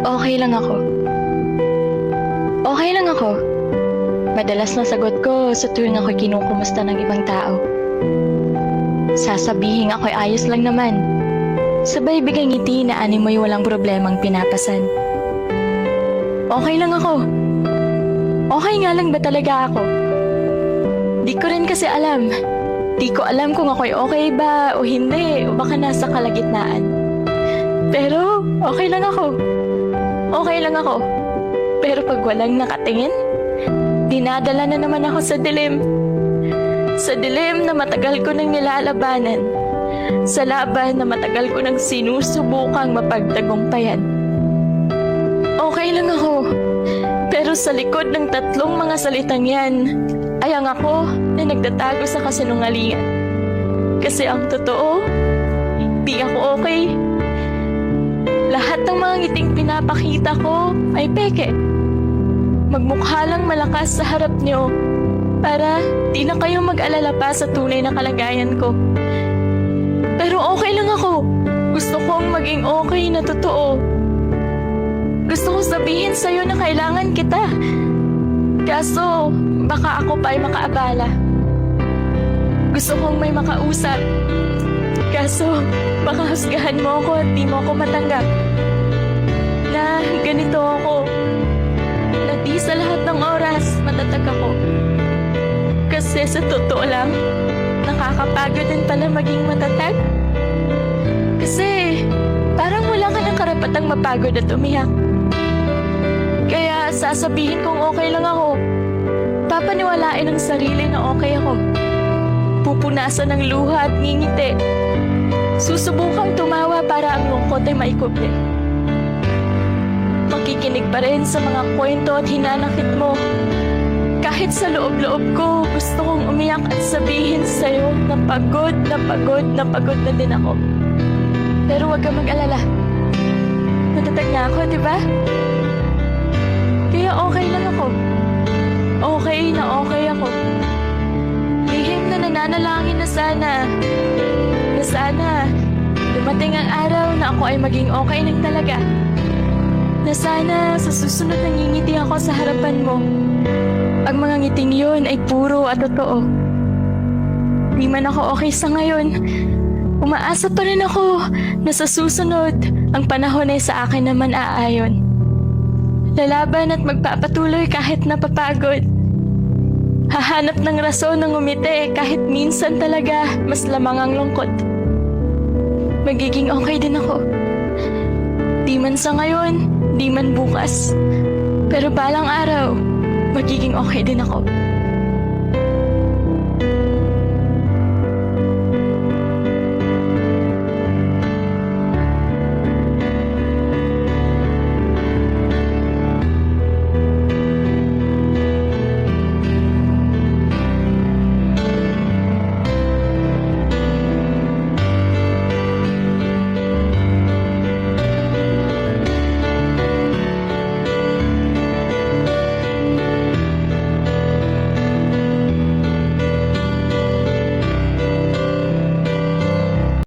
Okay lang ako. Okay lang ako. Madalas na sagot ko sa tuwing ako'y kinukumusta ng ibang tao. Sasabihin ako'y ayos lang naman. Sabay bigay ngiti na animoy walang problemang pinapasan. Okay lang ako. Okay nga lang ba talaga ako? Di ko rin kasi alam. Di ko alam kung ako'y okay ba o hindi o baka nasa kalagitnaan. Pero okay lang ako. Okay lang ako. Pero pag walang nakatingin, dinadala na naman ako sa dilim. Sa dilim na matagal ko nang nilalabanan. Sa laban na matagal ko nang sinusubukang mapagtagumpayan. Okay lang ako. Pero sa likod ng tatlong mga salitang yan, ay ang ako na nagtatago sa kasinungalingan. Kasi ang totoo, di ako okay. Lahat ng mga ngiting pinapakita ko ay peke. Magmukha lang malakas sa harap niyo para di na kayo mag-alala pa sa tunay na kalagayan ko. Pero okay lang ako. Gusto kong maging okay na totoo. Gusto kong sabihin sa'yo na kailangan kita. Kaso, baka ako pa ay makaabala. Gusto kong may makausap. Kaso, baka husgahan mo ako at di mo ako matanggap. Na ganito ako. Na di sa lahat ng oras matatag ako. Kasi sa totoo lang, nakakapagod din pala maging matatag. Kasi parang wala ka ng karapatang mapagod at umiyak. Kaya sasabihin kong okay lang ako. Papaniwalain ang sarili na okay ako. Pupunasan ng luha at ngingiti. Susubukang tumawa para ang lungkot ay maikubli. Makikinig pa rin sa mga kwento at hinanakit mo. Kahit sa loob-loob ko, gusto kong umiyak at sabihin sa'yo na pagod na pagod na pagod na din ako. Pero huwag kang mag-alala. Matatag na ako, di ba? Kaya okay lang ako. Okay na okay ako. Lihim na nananalangin na sana dumating ang araw na ako ay maging okay lang talaga. Na sana sa susunod na ngingiti ako sa harapan mo, ang mga ngiting yun ay puro at totoo. Di man ako okay sa ngayon, umaasa pa rin ako na sa susunod, ang panahon ay sa akin naman aayon. Lalaban at magpapatuloy kahit napapagod. Hahanap ng rason ng umiti kahit minsan talaga mas lamang ang lungkot. Magiging okay din ako. Di man sa ngayon, di man bukas. Pero balang araw, magiging okay din ako.